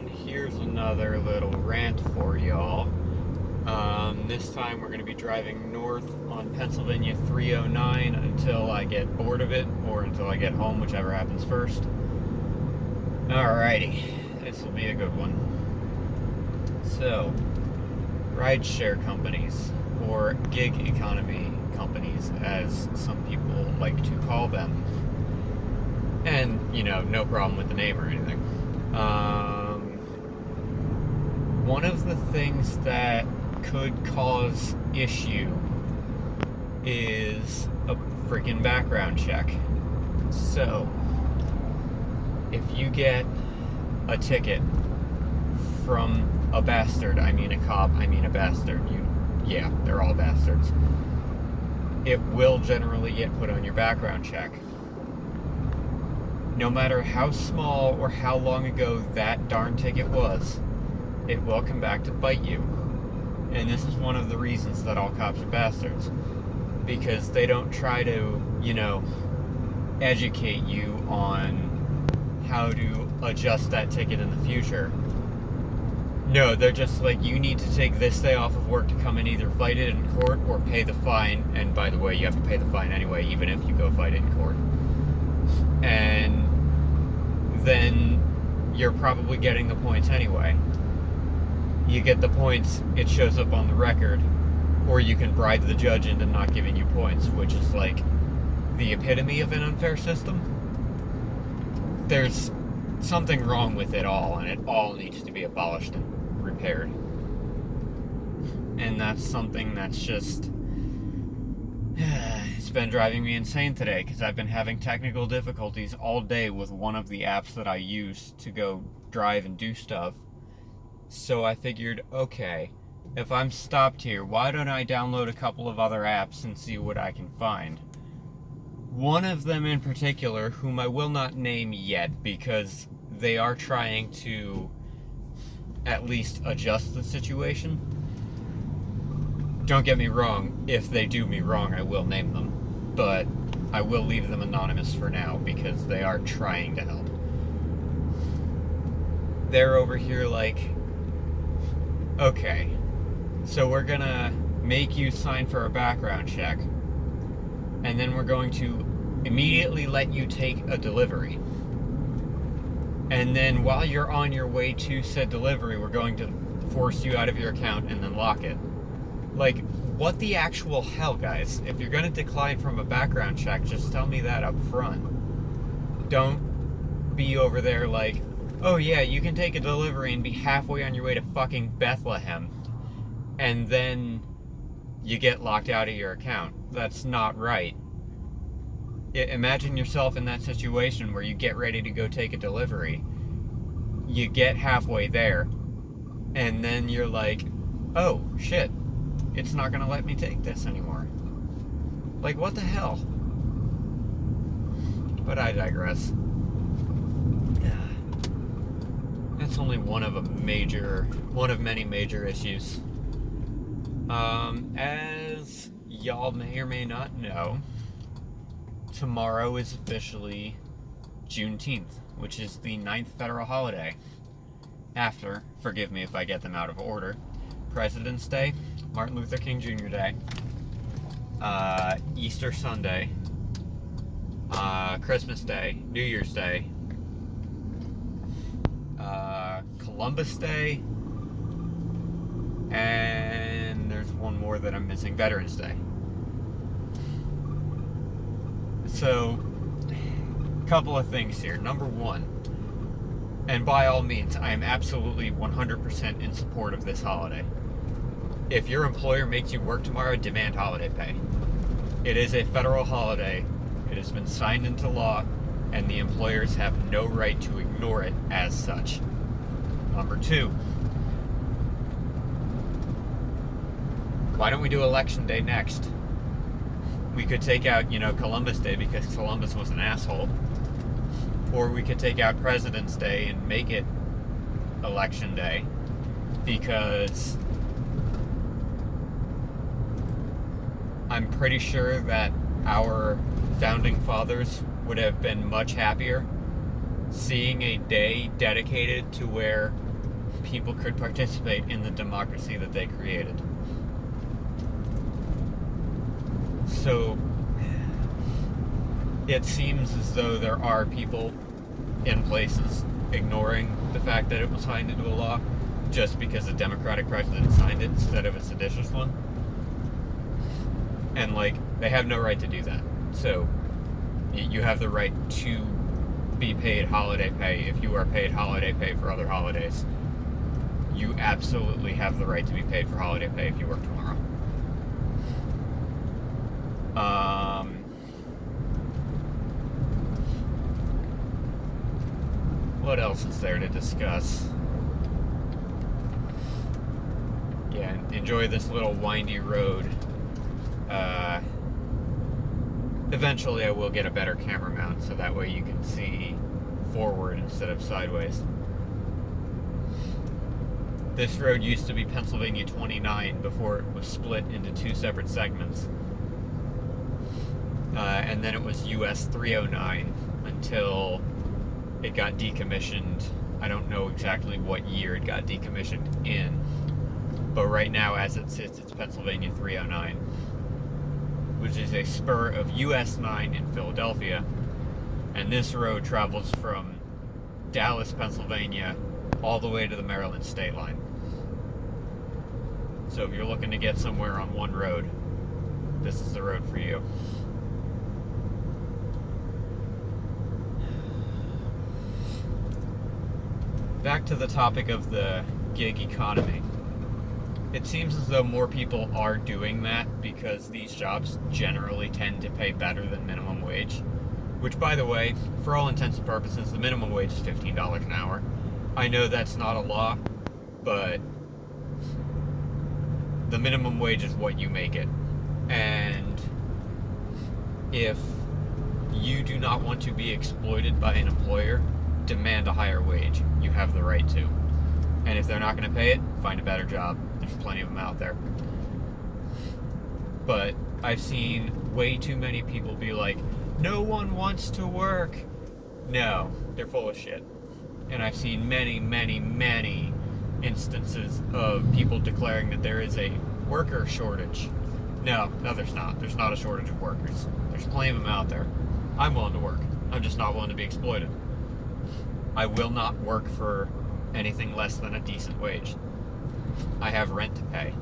and here's another little rant for y'all. This time we're going to be driving north on Pennsylvania 309 until I get bored of it, or until I get home, whichever happens first. Alrighty, this will be a good one. So, rideshare companies, or gig economy companies, as some people like to call them. And, no problem with the name or anything. One of the things that could cause issue is a freaking background check. So, if you get a ticket from a bastard, I mean a cop, I mean a bastard, they're all bastards, it will generally get put on your background check. No matter how small or how long ago that darn ticket was, it will come back to bite you. And this is one of the reasons that all cops are bastards. Because they don't try to, educate you on how to adjust that ticket in the future. No, they're just like, you need to take this day off of work to come and either fight it in court or pay the fine. And by the way, you have to pay the fine anyway, even if you go fight it in court. And then you're probably getting the points anyway. You get the points, it shows up on the record, or you can bribe the judge into not giving you points, which is like the epitome of an unfair system. There's something wrong with it all, and it all needs to be abolished and repaired. And that's something that's just... it's been driving me insane today, because I've been having technical difficulties all day with one of the apps that I use to go drive and do stuff. So I figured, okay, if I'm stopped here, why don't I download a couple of other apps and see what I can find? One of them in particular, whom I will not name yet, because they are trying to at least adjust the situation. Don't get me wrong, if they do me wrong, I will name them. But I will leave them anonymous for now, because they are trying to help. They're over here like, okay, so we're gonna make you sign for a background check, and then we're going to immediately let you take a delivery. And then while you're on your way to said delivery, we're going to force you out of your account and then lock it. Like, what the actual hell, guys? If you're gonna decline from a background check, just tell me that up front. Don't be over there like, oh yeah, you can take a delivery and be halfway on your way to fucking Bethlehem, and then you get locked out of your account. That's not right. Imagine yourself in that situation where you get ready to go take a delivery. You get halfway there, and then you're like, oh shit, it's not gonna let me take this anymore. Like, what the hell? But I digress. That's only one of many major issues. As y'all may or may not know, tomorrow is officially Juneteenth, which is the 9th federal holiday. After, forgive me if I get them out of order, President's Day, Martin Luther King Jr. Day, Easter Sunday, Christmas Day, New Year's Day, Columbus Day, and there's one more that I'm missing, Veterans Day. So, a couple of things here. Number one, and by all means, I am absolutely 100% in support of this holiday. If your employer makes you work tomorrow, demand holiday pay. It is a federal holiday. It has been signed into law, and the employers have no right to ignore it as such. Number two, why don't we do Election Day next? We could take out, Columbus Day because Columbus was an asshole. Or we could take out President's Day and make it Election Day because I'm pretty sure that our founding fathers would have been much happier seeing a day dedicated to where people could participate in the democracy that they created. So it seems as though there are people in places ignoring the fact that it was signed into a law just because a Democratic president signed it instead of a seditious one. And, like, they have no right to do that. So you have the right to be paid holiday pay if you are paid holiday pay for other holidays. You absolutely have the right to be paid for holiday pay if you work tomorrow. What else is there to discuss? Yeah, enjoy this little windy road. Eventually I will get a better camera mount so that way you can see forward instead of sideways. This road used to be Pennsylvania 29 before it was split into two separate segments. And then it was US 309 until it got decommissioned. I don't know exactly what year it got decommissioned in. But right now, as it sits, it's Pennsylvania 309, which is a spur of US 9 in Philadelphia. And this road travels from Dallas, Pennsylvania, all the way to the Maryland state line. So if you're looking to get somewhere on one road, this is the road for you. Back to the topic of the gig economy. It seems as though more people are doing that because these jobs generally tend to pay better than minimum wage. Which, by the way, for all intents and purposes, the minimum wage is $15 an hour. I know that's not a law, but the minimum wage is what you make it. And if you do not want to be exploited by an employer, demand a higher wage. You have the right to. And if they're not going to pay it, find a better job. There's plenty of them out there. But I've seen way too many people be like, no one wants to work. No, they're full of shit. And I've seen many, many, many instances of people declaring that there is a worker shortage. No, there's not. There's not a shortage of workers. There's plenty of them out there. I'm willing to work. I'm just not willing to be exploited. I will not work for anything less than a decent wage. I have rent to pay.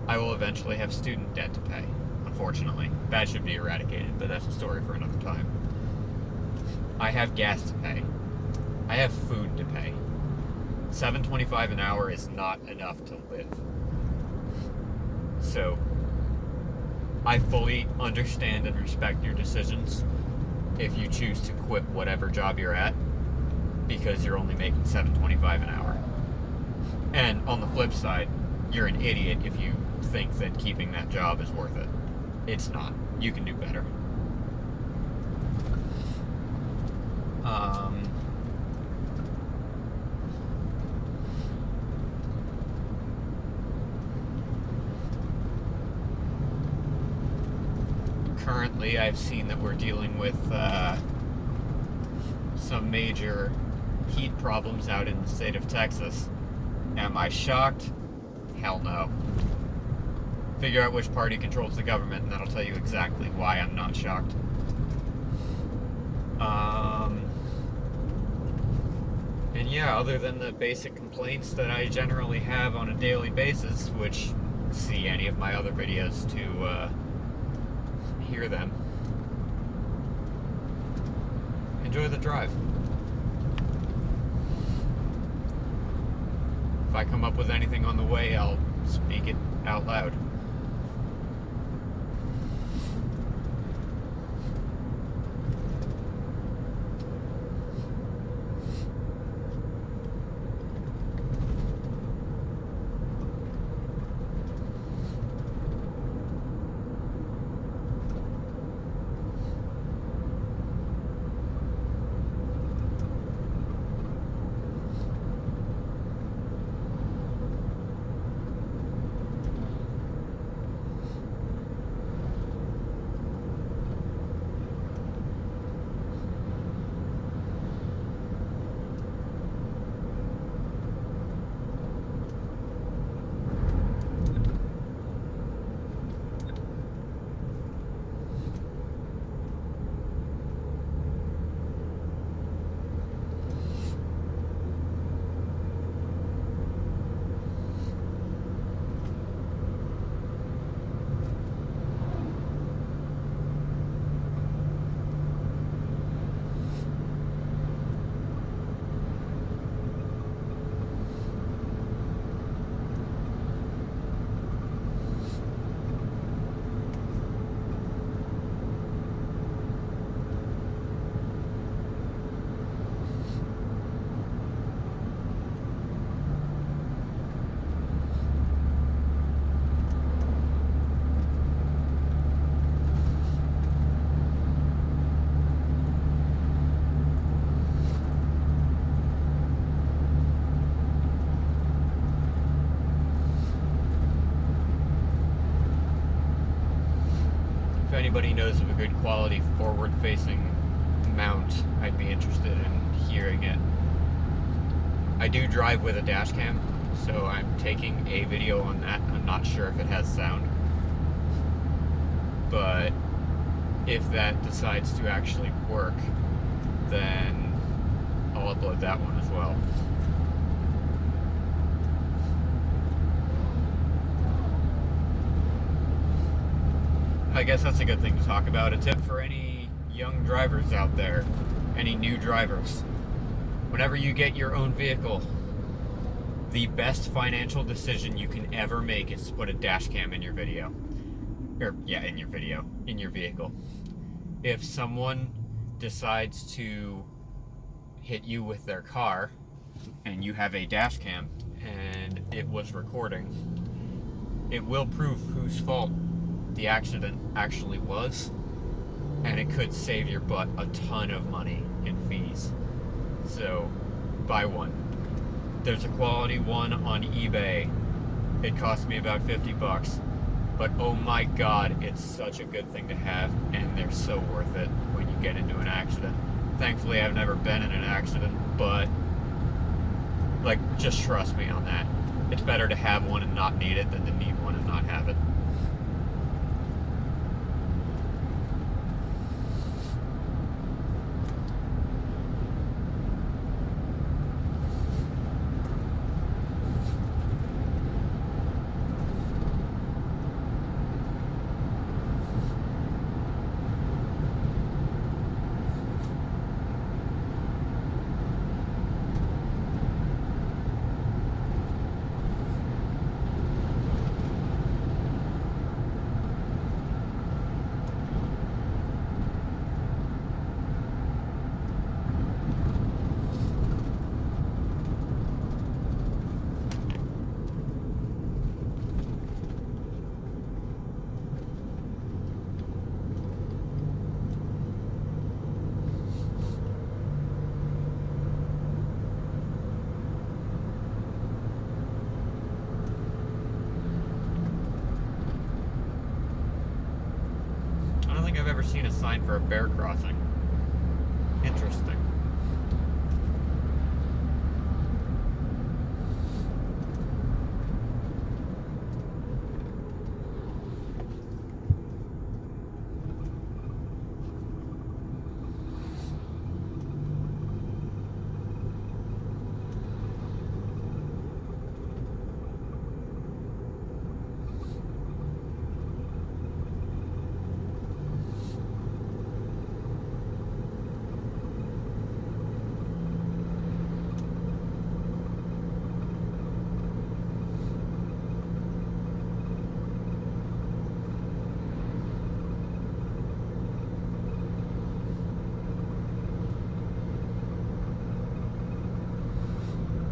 I will eventually have student debt to pay, unfortunately. That should be eradicated, but that's a story for another time. I have gas to pay. I have food to pay. $7.25 an hour is not enough to live. So, I fully understand and respect your decisions if you choose to quit whatever job you're at because you're only making $7.25 an hour. And on the flip side, you're an idiot if you think that keeping that job is worth it. It's not. You can do better. Currently, I've seen that we're dealing with some major heat problems out in the state of Texas. Am I shocked? Hell no. Figure out which party controls the government, and that'll tell you exactly why I'm not shocked. And yeah, other than the basic complaints that I generally have on a daily basis, which see any of my other videos to hear them. Enjoy the drive. If I come up with anything on the way, I'll speak it out loud. anybody knows of a good quality forward-facing mount, I'd be interested in hearing it. I do drive with a dash cam, so I'm taking a video on that. I'm not sure if it has sound, but if that decides to actually work, then I'll upload that one as well. I guess that's a good thing to talk about. A tip for any young drivers out there, any new drivers. Whenever you get your own vehicle, the best financial decision you can ever make is to put a dash cam in your video. In your vehicle. If someone decides to hit you with their car and you have a dash cam and it was recording, it will prove whose fault the accident actually was, and it could save your butt a ton of money in fees. So buy one. There's a quality one on eBay. It cost me about $50, but oh my god, it's such a good thing to have, and they're so worth it when you get into an accident. Thankfully, I've never been in an accident, but just trust me on that. It's better to have one and not need it than to need one and not have it. I've ever seen a sign for a bear crossing. Interesting.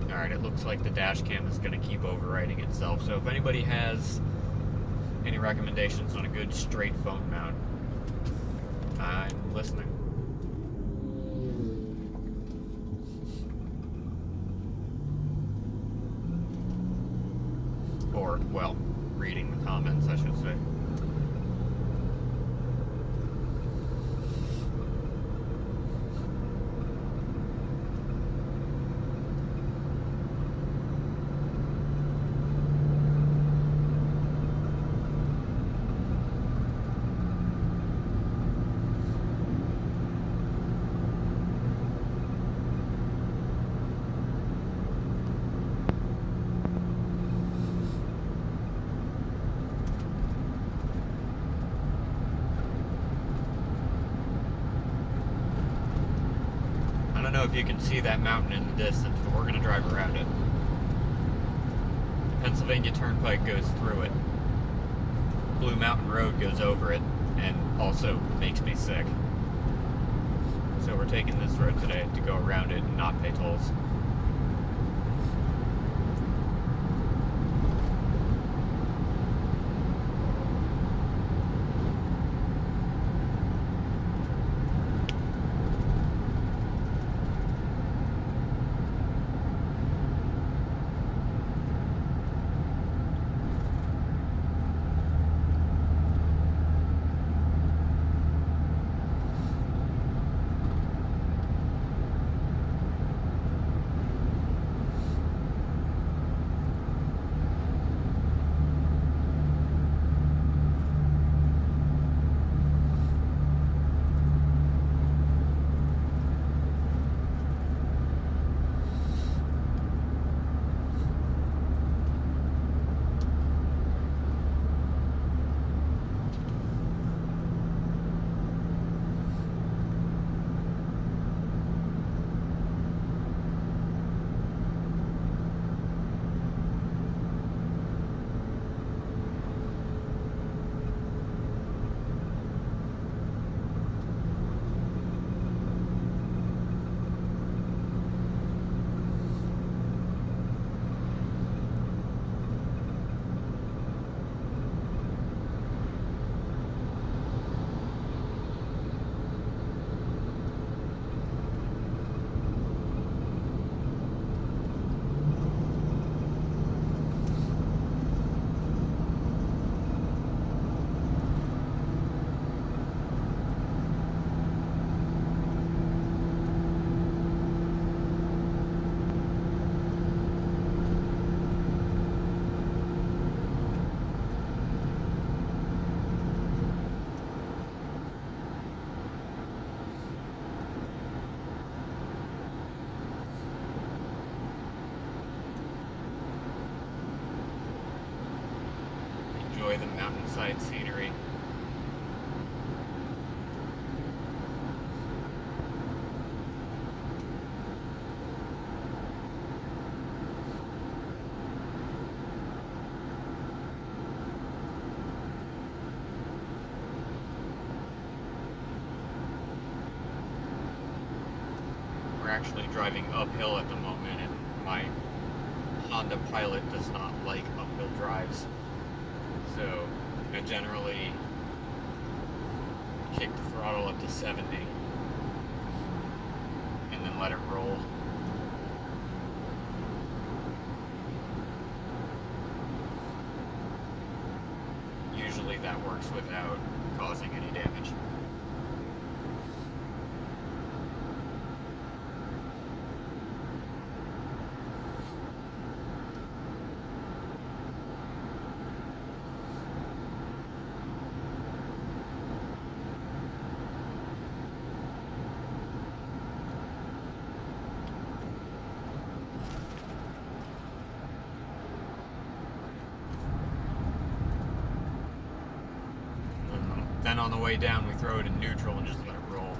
Alright, it looks like the dash cam is going to keep overwriting itself, so if anybody has any recommendations on a good straight phone mount, I'm listening. Or, well, reading the comments, I should say. I don't know if you can see that mountain in the distance, but we're going to drive around it. The Pennsylvania Turnpike goes through it. Blue Mountain Road goes over it, and also makes me sick. So we're taking this road today to go around it and not pay tolls. roadside scenery. We're actually driving uphill at the moment, and my Honda Pilot does not like uphill drives. So I generally kick the throttle up to 70 and then let it roll. Usually that works without causing any damage. Then on the way down, we throw it in neutral and just let it roll.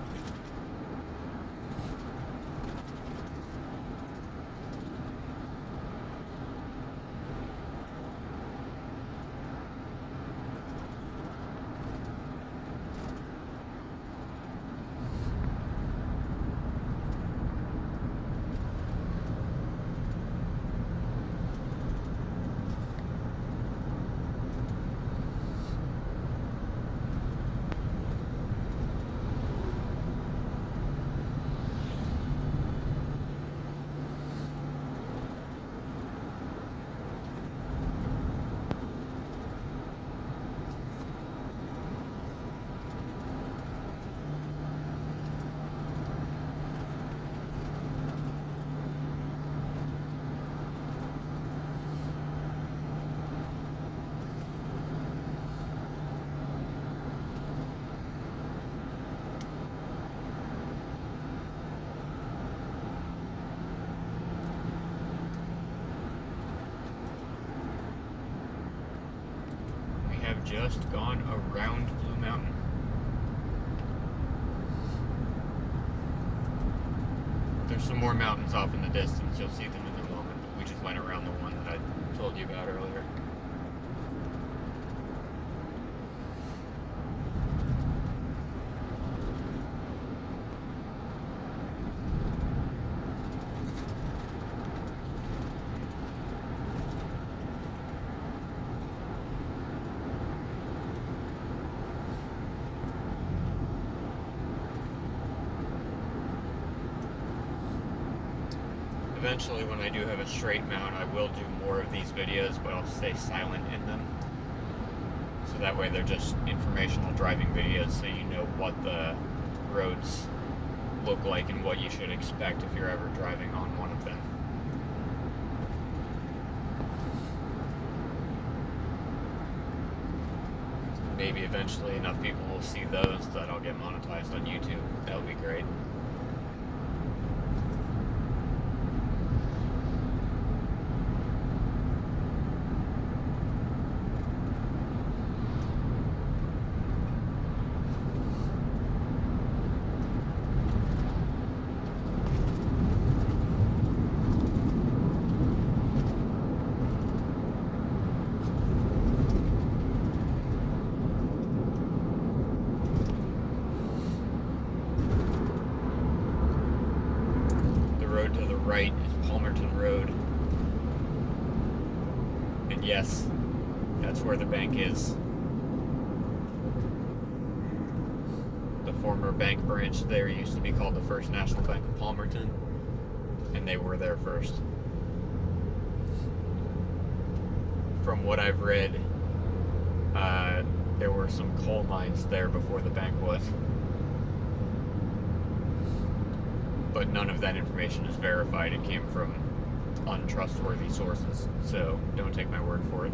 Just gone around Blue Mountain. There's some more mountains off in the distance. You'll see them in a moment, but we just went around the one that I told you about earlier. Eventually, when I do have a straight mount, I will do more of these videos, but I'll stay silent in them. So that way they're just informational driving videos, so you know what the roads look like and what you should expect if you're ever driving on one of them. Maybe eventually enough people will see those that I'll get monetized on YouTube. That would be great. Right is Palmerton Road. And yes, that's where the bank is. The former bank branch there used to be called the First National Bank of Palmerton, and they were there first. From what I've read, there were some coal mines there before the bank was. But none of that information is verified. It came from untrustworthy sources, so don't take my word for it.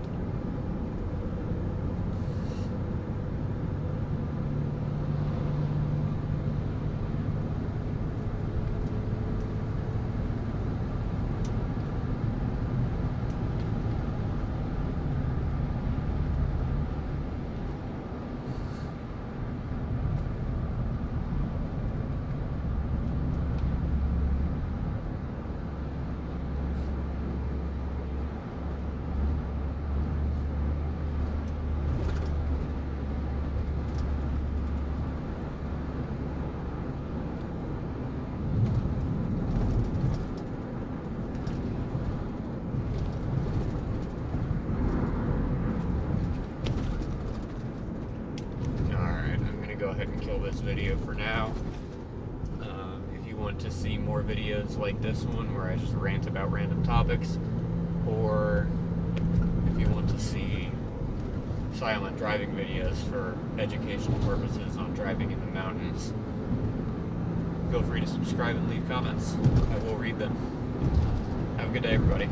go ahead and kill this video for now. If you want to see more videos like this one where I just rant about random topics, or if you want to see silent driving videos for educational purposes on driving in the mountains, feel free to subscribe and leave comments. I will read them. Have a good day, everybody.